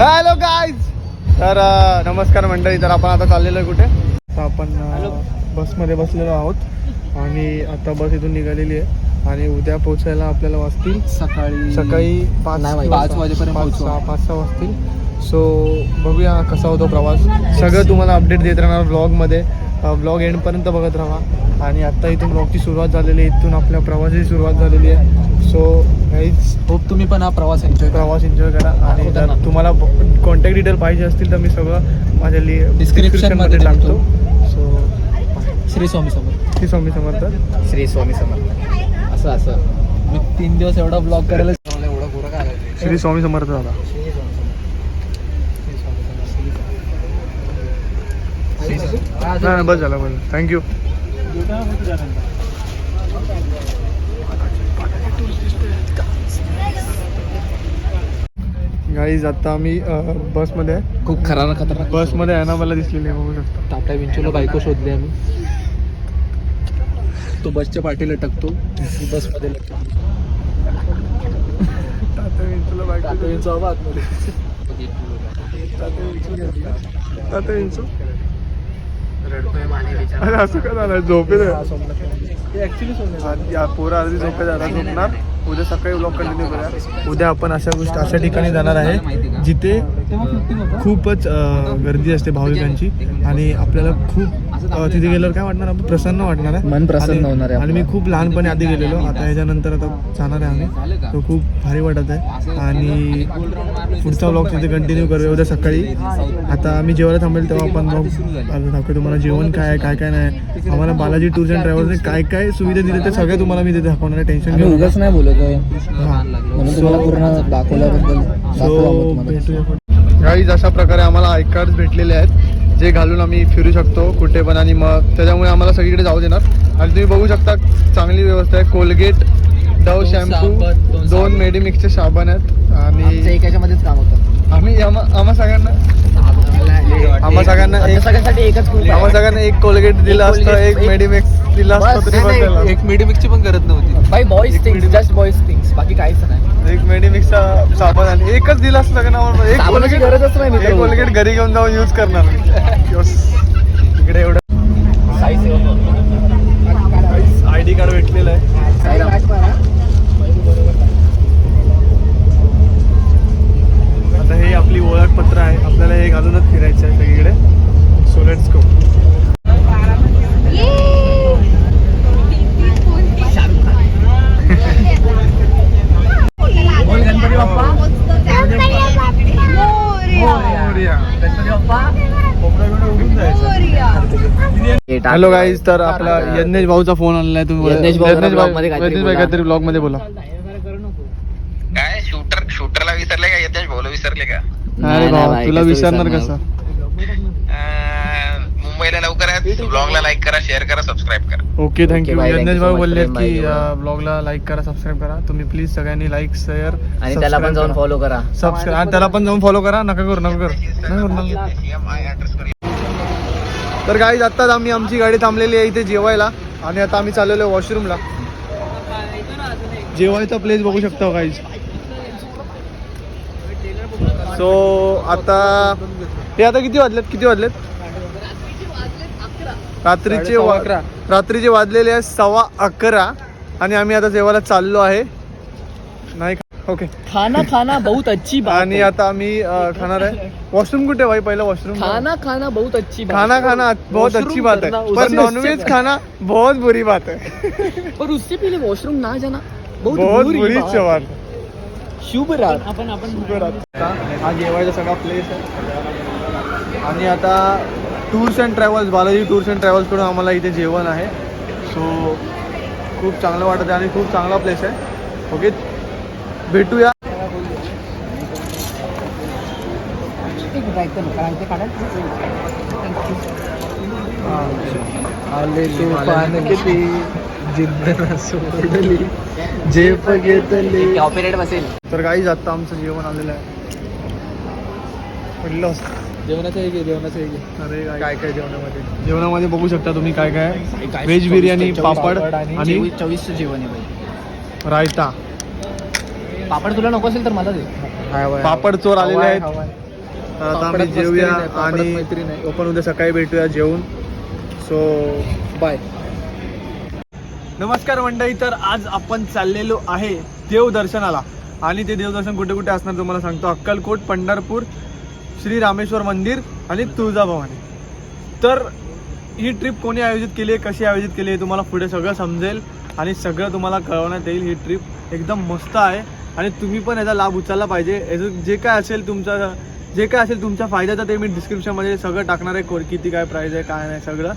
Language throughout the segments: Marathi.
Hello guys. तर नमस्कार मंडळी. तर आपण आता चाललेलो आहे कुठे, तर आपण बसमध्ये बसलेलो आहोत आणि आता बस इथून निघालेली आहे आणि उद्या पोहोचायला आपल्याला वाजतील सकाळी 5 वाजेपर्यंत 5-6 वाजतील. सो बघूया कसा होतो प्रवास. सगळं तुम्हाला अपडेट देत राहणार ब्लॉगमध्ये. ब्लॉग एंडपर्यंत बघत राहा. आणि आत्ता इथून ब्लॉगची सुरुवात झालेली आहे, इथून आपल्या प्रवासाची सुरुवात झालेली आहे. सो गाईज होप तुम्ही पण हा प्रवास एन्जॉय करा. आणि जर तुम्हाला कॉन्टॅक्ट डिटेल पाहिजे असतील तर मी सगळं माझ्या डिस्क्रिप्शनमध्ये टाकतो. सो श्री स्वामी समर्थ. श्री स्वामी समर्थ. श्री स्वामी समर्थ. असं मी 3 दिवस एवढा ब्लॉग करायला एवढा गोरा काय. श्री स्वामी समर्थ झाला. बस झालं बस. थँक्यू. गाईज आता आम्ही बसमध्ये आहे. खूप खतरनाक बसमध्ये आहे ना, मला दिसलेली आहे, बघू शकता. टाटा विंचूला बायको शोधली आम्ही. तो बसच्या पाठीला टकतो, बसमध्ये टाटा विंचूला बायको. टाटा विंचू हवा आतमध्ये. टाटा विंचू. अरे असं का झालं, झोपेत पोरं अर्धी झोपेत झाला, झोपणार. उद्या सकाळी ब्लॉग कंटिन्यू करूया. उद्या आपण अशा ठिकाणी जाणार आहे जिथे खूपच गर्दी असते भाविकांची आणि आपल्याला खूप तिथे गेल्यावर काय वाटणार, आपण प्रसन्न वाटणार आहे, मन प्रसन्न होणार आहे. आणि मी खूप लहानपणी आधी गेलेलो, आता ह्याच्यानंतर आता जाणार आहे आम्ही. तो खूप भारी वाटत आहे आणि पुढचा ब्लॉग तिथे कंटिन्यू करूया उद्या सकाळी. आता आम्ही जेवायला थांबेल तेव्हा आपण ब्लॉग दाखवतो तुम्हाला जेवण काय काय नाही. आम्हाला बालाजी टूर्स अँड ट्रॅव्हल्सने काय काय सुविधा दिल्या ते सगळे तुम्हाला मी तिथे दाखवणार आहे. टेन्शन घेऊ उगाच नाही बोलत म्हणून तुम्हाला पूर्ण दाखवल्याबद्दल. गाईज अशा प्रकारे आम्हाला आय कार्ड भेटलेले आहेत जे घालून आम्ही फिरू शकतो कुठे पण. आणि मग त्याच्यामुळे आम्हाला सगळीकडे जाऊ देणार. आणि तुम्ही बघू शकता चांगली व्यवस्था आहे. कोलगेट, डव शॅम्पू, 2 मेडिमिक्सचे साबण आहेत. आणि एकाच्यामध्येच काम होतं. आम्हा सगळ्यांना एक कोलगेट दिला असतं, एक मेडिमिक्स दिला असतं तरी बस. एक मेडिमिक्सची पण गरज नव्हती बाई. Boys things, just boys things, बाकी काहीच नाही. एक मेडिमिक्सचा साबण आणि एकच दिला असतं ना मला. एक कोलगेट गरजच नाही. एक कोलगेट घरी घेऊन जाऊन यूज करणार. इकडे एवढं ID कार्ड भेटलेलं आहे. आता हे आपली ओळखपत्र आहे, आपल्याला हे घालूनच फिरायचं आहे सगळीकडे. So let's go. Hello guys. तर आपला यज्ञेश भाऊचा फोन आलेला आहे. तुम्ही यज्ञेश भाई काहीतरी ब्लॉग मध्ये बोला. काय शूटरला विसरले का? यज्ञेश भाऊला विसरले का? अरे भाऊ तुला विसरणार कसं. मुंबईला लवकर आहे. ब्लॉगला लाईक करा, शेअर करा, सबस्क्राईब करा. Okay thank you. यज्ञेश भाऊ बोलले की ब्लॉगला लाईक करा, सबस्क्राईब करा. तुम्ही प्लीज सगळ्यांनी लाईक शेअर आणि त्याला पण जाऊन फॉलो करा. सबस्क्राईब आणि त्याला पण जाऊन फॉलो करा. नका करू. तर गाईज आत्ताच आमची गाडी थांबलेली आहे इथे जेवायला आणि आता आम्ही चाललेलो आहे वॉशरूमला. जेवायचा प्लेस बघू शकता गाईज. सो आता हे आता किती वाजलेत? रात्रीचे वाजलेले आहे 11:15 आणि आम्ही आता जेवायला चाललो आहे. नाही ओके. खाना बहुत अच्छी बात. आणि आता आम्ही खाणार आहे. वॉशरूम कुठे भाई? पहिला वॉशरूम. खाना बहुत अच्छी बात. खाना बहुत अच्छी बात है, पर नॉनवेज खाना बहुत बुरी बात है. पर उससे पहले वॉशरूम ना जाना बहुत बुरी बात. शुभ रात. हा जेवायचा सगळा प्लेस आहे. आणि आता tours and travels, Balaji tours and travels कडून आम्हाला इथे जेवण आहे. सो खूप चांगलं वाटत आहे आणि खूप चांगला प्लेस आहे. ओके भेटूया. आले तुफान किती जिद्द सोडली झेप घेतली. कॉपीराइट बसेल. तर गाईज आता आमचं जेवण आलेलं आहे. म्हटलं जेवणाचं आहे. अरे काय काय जेवणामध्ये बघू शकता तुम्ही काय काय. व्हेज बिर्याणी, पापड आणि 24चं जेवण आहे बाई. रायता. पापड तुला नको असेल तर मला दे. पापड चोर आलेले आहेत. तर आता आम्ही पापडात जेवूया मस्करी नाही, पापडात आणि मैत्री नाही. आपण उद्या सकाळी भेटूया जेवून. So bye. नमस्कार मंडळी. तर आज आपण चाललेलो आहे देवदर्शनाला आणि ते देवदर्शन कुठे कुठे असणार तुम्हाला सांगतो. अक्कलकोट, पंढरपूर, श्री रामेश्वर मंदिर आणि तुळजाभवानी. तर ही ट्रिप कोणी आयोजित केली आहे, कशी आयोजित केली आहे तुम्हाला पुढे सगळं समजेल आणि सगळं तुम्हाला कळवण्यात येईल. ही ट्रिप एकदम मस्त आहे आणि तुम्ही पण याचा लाभ उचलला पाहिजे. याचं जे काय असेल तुमच्या फायद्याचं ते मी डिस्क्रिप्शनमध्ये सगळं टाकणार आहे. किती काय प्राईज आहे काय नाही सगळं.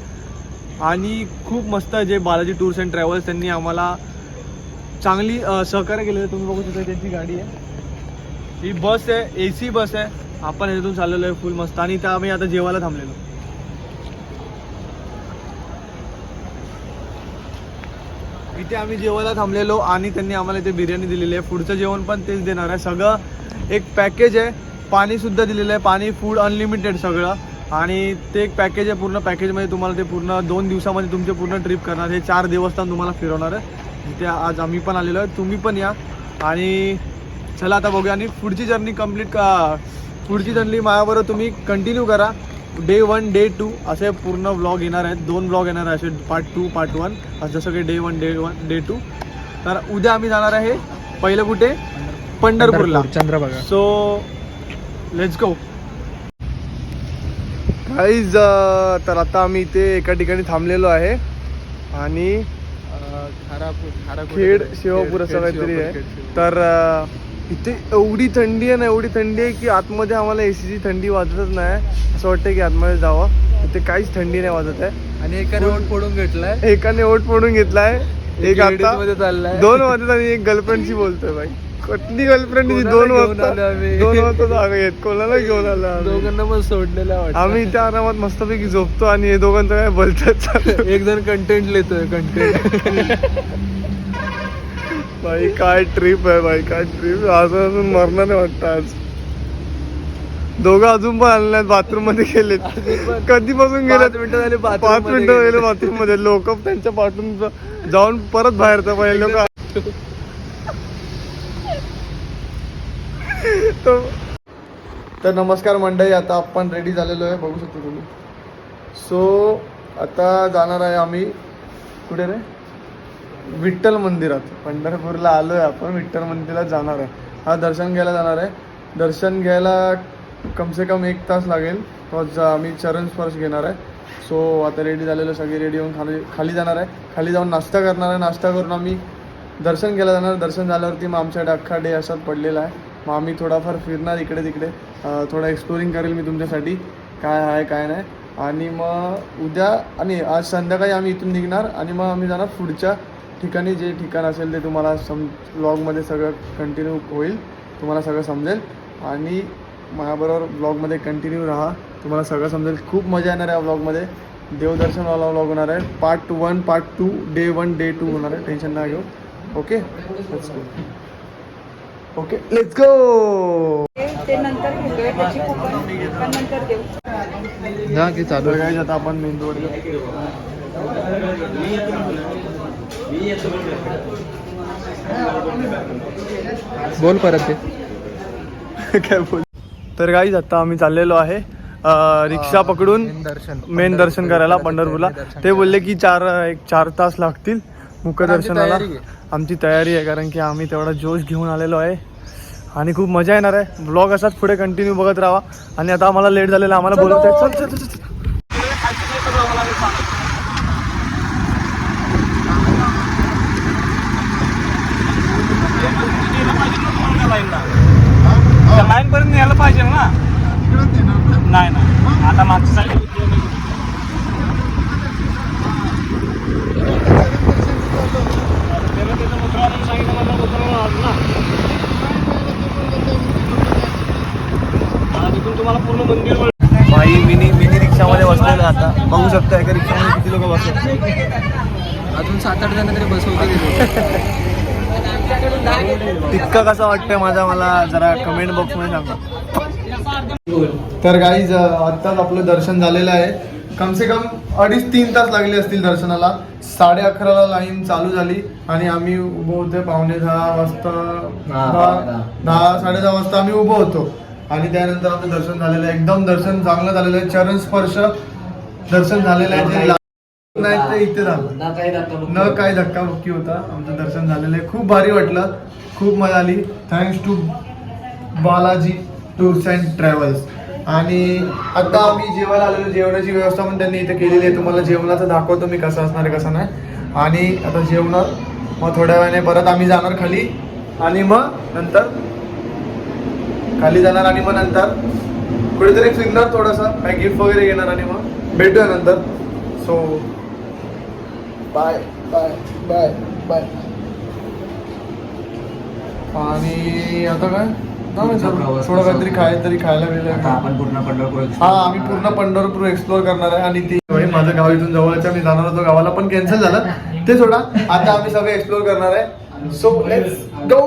आणि खूप मस्त जे बालाजी टूर्स अँड ट्रॅव्हल्स त्यांनी आम्हाला चांगली सहकार्य केलेलं. तुम्ही बघू शकता त्यांची गाडी आहे, ही बस आहे, AC बस आहे. आपण याच्यातून चाललेलो आहे फुल मस्त. आणि इथं आम्ही आता जेवायला थांबलेलो. इथे आम्ही जेवायला थांबलेलो आणि त्यांनी आम्हाला इथे बिर्याणी दिलेली आहे. पुढचं जेवण पण तेच देणार आहे. सगळं एक पॅकेज आहे. पाणीसुद्धा दिलेलं आहे, पाणी फूड अनलिमिटेड सगळं. आणि ते एक पॅकेज आहे. पूर्ण पॅकेजमध्ये तुम्हाला ते पूर्ण 2 दिवसामध्ये तुमचे पूर्ण ट्रिप करणार. हे 4 देवस्थान तुम्हाला फिरवणार आहे. जिथे आज आम्ही पण आलेलो आहे, तुम्ही पण या. आणि चला आता बघूया. आणि पुढची जर्नी पुढची जर्नी माझ्याबरोबर तुम्ही कंटिन्यू करा. डे 1 डे 2 असे पूर्ण व्लॉग येणार आहेत. 2 व्लॉग येणार आहे असे, पार्ट 2 पार्ट 1 असं सगळे डे 1 डे 2. तर उद्या आम्ही जाणार आहे पहिलं कुठे, पंढरपूरला, Chandrabhaga. So let's go guys. तर आता आम्ही इथे एका ठिकाणी थांबलेलो आहे आणि खेड शिवापूर असं काहीतरी आहे. तर इथे एवढी थंडी आहे ना, एवढी थंडी आहे की आतमध्ये आम्हाला ACची थंडी वाजतच नाही. असं वाटतं की आतमध्ये जावं. इथे काहीच थंडी नाही वाजत आहे. आणि एकाने ओट फोडून घेतलाय, एकाने ओट फोडून घेतलाय, एक आता मध्ये चाललाय. 2 वाजता आणि एक गर्लफ्रेंडशी बोलतोय. बाई कुठली गर्लफ्रेंड? 2 वाजता आम्ही. 2 वाजता जागा येत. कोणाला घेऊन आला आम्ही? दोघांना पण सोडलेला वाटतं. आम्ही इथे आरामात मस्तपैकी झोपतो आणि हे दोघांचं काय बोलतात. एक जण कंटेंट लिहितोय, कंटेंट. बाई काय ट्रिप आहे, बाई काय ट्रिप. अजून मरणार नाही वाटतं आज. दोघं अजून पण आले नाहीत, बाथरूम मध्ये गेलेत. कधीपासून गेले? 5 मिनिटं झाली. 5 मिनिटं गेले बाथरूम मध्ये. लोक त्यांच्या पाठून जाऊन परत बाहेर तर पहिले लोक. तर नमस्कार मंडळी. आता आपण रेडी झालेलो आहे, बघू शकतो तुम्ही. सो आता जाणार आहे आम्ही कुठे रे, विठ्ठल मंदिरात. पंढरपूरला आलो आहे आपण, विठ्ठल मंदिरात जाणार आहे. हा दर्शन घ्यायला जाणार आहे. दर्शन घ्यायला कमसे कम 1 तास लागेल. तो आम्ही चरण स्पर्श घेणार आहे. सो आता रेडी झालेलो, सगळे रेडी होऊन खाली जाणार आहे. खाली जाऊन नाश्ता करणार आहे. नाश्ता करून आम्ही दर्शन घ्यायला जाणार. दर्शन झाल्यावरती मग आमच्याकडे अख्खा डे असाच पडलेला आहे. मग आम्ही थोडाफार फिरणार इकडे तिकडे, थोडं एक्सप्लोरिंग करेल मी तुमच्यासाठी काय आहे काय नाही. आणि मग उद्या आणि आज संध्याकाळी आम्ही इथून निघणार आणि मग आम्ही जाणार पुढच्या ठिकाणी. जे ठिकाण असेल ते तुम्हाला व्लॉगमध्ये सगळं कंटिन्यू होईल, तुम्हाला सगळं समजेल. आणि माझ्याबरोबर व्लॉगमध्ये कंटिन्यू राहा, तुम्हाला सगळं समजेल. खूप मजा येणार आहे या व्लॉगमध्ये. देवदर्शनवाला व्लॉग होणार आहे. पार्ट 1 पार्ट 2 डे 1 डे 2 होणार आहे. टेन्शन नाही घेऊ. Okay okay let's go. ते नंतर घेतोय त्याची कुपन नंतर देऊ. जा की चालू आहे. काय आता आपण मेंदू वडे बोल परत ते. काय बोल. तर गाईज आता आम्ही चाललेलो आहे रिक्षा पकडून मेन दर्शन करायला पंढरपूरला. ते बोलले की 4 तास लागतील मुखदर्शनाला. आमची तयारी आहे कारण की आम्ही तेवढा जोश घेऊन आलेलो आहे आणि खूप मजा येणार आहे. ब्लॉग असाच पुढे कंटिन्यू बघत राहा. आणि आता आम्हाला लेट झालेला, आम्हाला बोलवत आहे. चल चल चल. लाईन पर्यंत यायला पाहिजे ना. नाही ना, आता मागच्या साईड तुम्हाला पूर्ण मंदिर. भाई मिनी रिक्षामध्ये बसलेलं आता बघू शकता. एका रिक्षामध्ये किती लोक बसले. अजून 7-8 जण तरी बसवते गेले. तितका कसा वाटतंय मला जरा कमेंट बॉक्समध्ये सांगा. तर गाईज आत्ताच आपलं दर्शन झालेलं आहे. कमसे कम 2.5-3 तास लागले असतील दर्शनाला. 11:30ला लाईन चालू झाली आणि आम्ही उभं होतो 9:45 वाजता. 10 साडे 10 वाजता आम्ही उभं होतो. आणि त्यानंतर आमचं दर्शन झालेलं आहे. एकदम दर्शन चांगलं झालेलं आहे. चरण स्पर्श दर्शन झालेलं आहे. जे नाही ते इथे झालं, न काही धक्काबुक्की होता. आमचं दर्शन झालेलं आहे. खूप भारी वाटलं, खूप मजा आली. Thanks to Balaji tours and travels. आणि आता आम्ही जेवायला आलेलो. जेवणाची व्यवस्था पण त्यांनी इथे केलेली आहे. तुम्हाला जेवणाचं दाखवतो मी कसं असणार आहे कसं नाही. आणि आता जेवणार, मग थोड्या वेळाने परत आम्ही जाणार खाली आणि मग नंतर खाली जाणार आणि मग नंतर कुठेतरी फिरणार, थोडंसं काही गिफ्ट वगैरे घेणार आणि मग भेटूया नंतर. So bye bye bye bye. आणि आता काय थोडं काहीतरी खायला मिळेल. आपण पूर्ण पंढरपूर हा, आम्ही पूर्ण पंढरपूर एक्सप्लोर करणार आहे. आणि ती माझं गाव इथून जवळच आहे. मी जाणार होतो गावाला पण कॅन्सल झालं ते सोडा. आता आम्ही सगळे एक्सप्लोर करणार आहे. So let's go.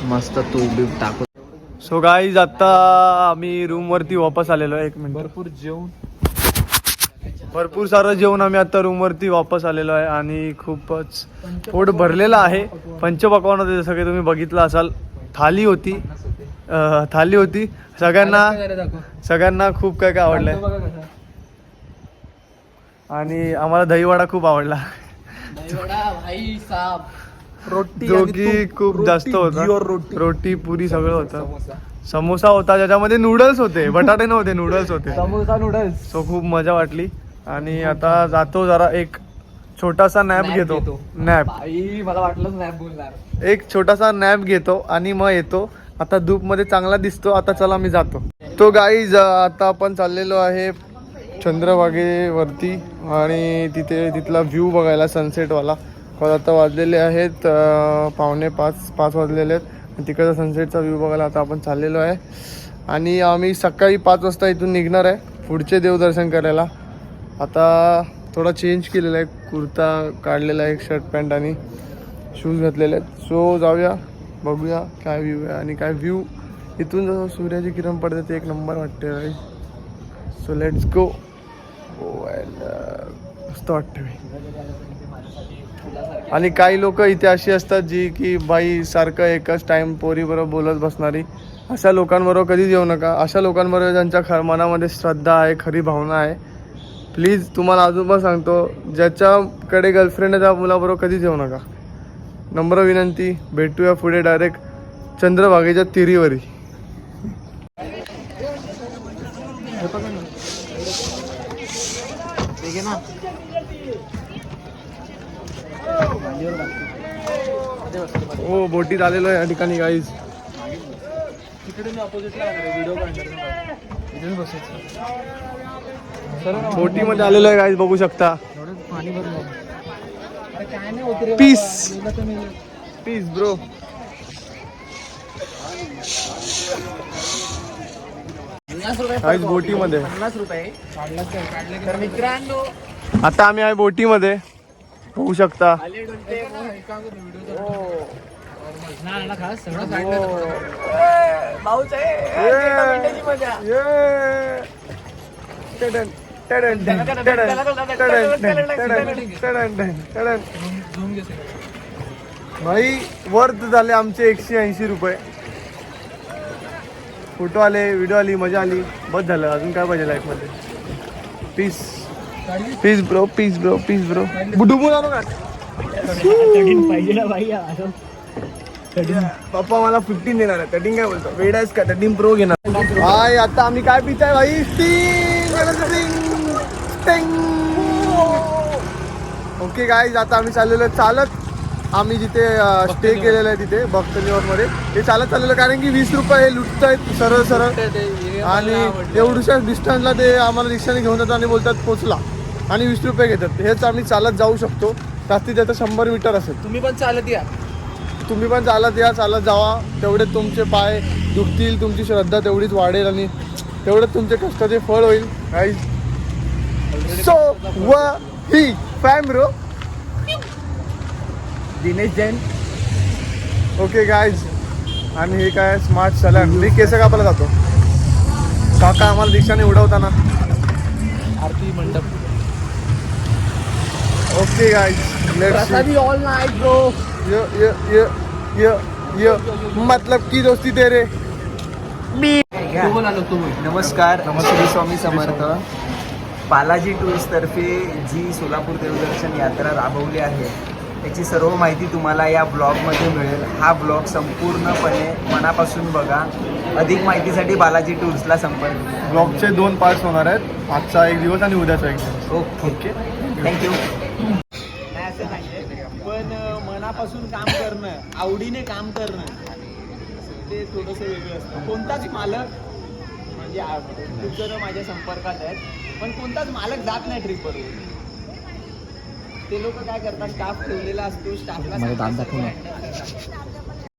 मस्त तूप बीप टाकू. सो गाईज आता आम्ही रूम वरती वापस आलेलो आहे. 1 मिनिट. भरपूर सारं जेवण आम्ही आता रूम वरती वापस आलेलो आहे. आणि खूपच पोट भरलेलं आहे. पंचपक्वान्न होते जसं काही तुम्ही बघितलं असाल. थाली होती सगळ्यांना खूप काय आवडलंय. आणि आम्हाला दहीवडा खूप आवडला, जो की खूप जास्त होता. रोटी पुरी सगळं होतं. समोसा होता ज्याच्यामध्ये नूडल्स होते, बटाटे नव्हते, नूडल्स होते. समोसा नूडल्स. सो खूप मजा वाटली. आणि आता जातो जरा एक छोटासा नॅप घेतो. मला वाटलंच नॅप बोलणार. एक छोटासा नॅप घेतो आणि मग येतो. आता धूप मध्ये चांगला दिसतो. आता चला मी जातो. तो गाईज आता आपण चाललेलो आहे चंद्रभागेवरती आणि तिथला व्ह्यू बघायला सनसेटवाला. आता वाजलेले आहेत 4:45 वाजलेले आहेत. तिकडचा सनसेटचा व्ह्यू बघायला आता आपण चाललेलो आहे. आणि आम्ही सकाळी 5 वाजता इथून निघणार आहे पुढचे देवदर्शन करायला. आता थोडा चेंज केलेला आहे, कुर्ता काढलेला आहे, शर्ट पॅन्ट आणि शूज घातलेले आहेत. सो जाऊया, बघूया काय व्ह्यू आहे. आणि काय व्ह्यू इथून जसं सूर्याची किरण पडते ते एक नंबर वाटते भाई. So let's go. मस्त वाटते भाई. आणि काही लोक इथे अशी असतात जी की बाई सारखं एकच टाइम पोरीबरोबर बोलत बसणारी. अशा लोकांबरोबर कधीच येऊ नका. अशा लोकांबरोबर ज्यांच्या मनामध्ये श्रद्धा आहे, खरी भावना आहे. प्लीज तुम्हाला अजून पण सांगतो, ज्याच्याकडे गर्लफ्रेंड आहे त्या मुलाबरोबर कधीच येऊ नका. नम्र विनंती. भेटूया पुढे डायरेक्ट चंद्रभागेच्या तिरीवरी. हो, बोटीत आलेलो आहे या ठिकाणी गाईज. बोटीमध्ये आलेलो आहे गाईज, बघू शकता. Peace peace bro. गाईज बोटीमध्ये. तर मित्रांनो आता आम्ही आहे बोटीमध्ये, बघू शकता. भाई वर्थ झाले आमचे 180 रुपये. फोटो आले, व्हिडिओ आली, मजा आली, बस झालं. अजून काय पाहिजे लाईफ मध्ये. Peace peace bro, peace bro, peace bro. डुबून आणू का पप्पा मला 15 देणार आहे. 13 काय बोलतो, वेड आहेस का? 13 प्रो घेणार. हाय, आता आम्ही काय पिताय भाई? ओके गाईज, आता आम्ही चाललेलो चालत. आम्ही जिथे स्टे केलेलं आहे तिथे भक्तनिवासमध्ये ते चालत चाललेलं, कारण की 20 रुपये हे लुटत आहेत सरळ सरळ. आणि एवढ्या डिस्टन्सला ते आम्हाला रिक्षाने घेऊन जातात आणि बोलतात पोचला, आणि 20 रुपये घेतात. हेच आम्ही चालत जाऊ शकतो. जास्तीत जास्त 100 मीटर असेल. तुम्ही पण चालत या, तुम्ही पण चालत या, चालत जावा. तेवढे तुमचे पाय दुखतील, तुमची श्रद्धा तेवढीच वाढेल आणि तेवढंच तुमचे कष्टाचे फळ होईल गाईज. सो ही fam bro Dinesh Jain. Okay guys, आणि हे काय स्मार्ट सलन. मी केस कापायला जातो. काका आम्हाला रिक्षाने उडवताना आरती मंडप. Okay guys, let's see. All night bro. ये मतलब की दोस्ती तेरे. तू बोल आलो तू बोल. नमस्कार. नमस्कार. श्री स्वामी समर्थ. बालाजी टूर्सतर्फे जी सोलापूर देवदर्शन यात्रा राबवली आहे त्याची सर्व माहिती तुम्हाला या ब्लॉगमध्ये मिळेल. हा ब्लॉग संपूर्णपणे मनापासून बघा. अधिक माहितीसाठी बालाजी टूर्सला संपर्क. ब्लॉगचे 2 पार्ट्स होणार आहेत, आजचा एक दिवस आणि उद्याचा एक दिवस. Okay, thank you. पण मनापासून काम करणं, आवडीने काम करणं ते थोडंसं वेगळं असतं. कोणताच मालक म्हणजे खूप जण माझ्या संपर्कात आहेत, पण कोणताच मालक जात नाही ट्रिपवर. ते लोक काय करतात, स्टाफ ठेवलेला असतो, स्टाफला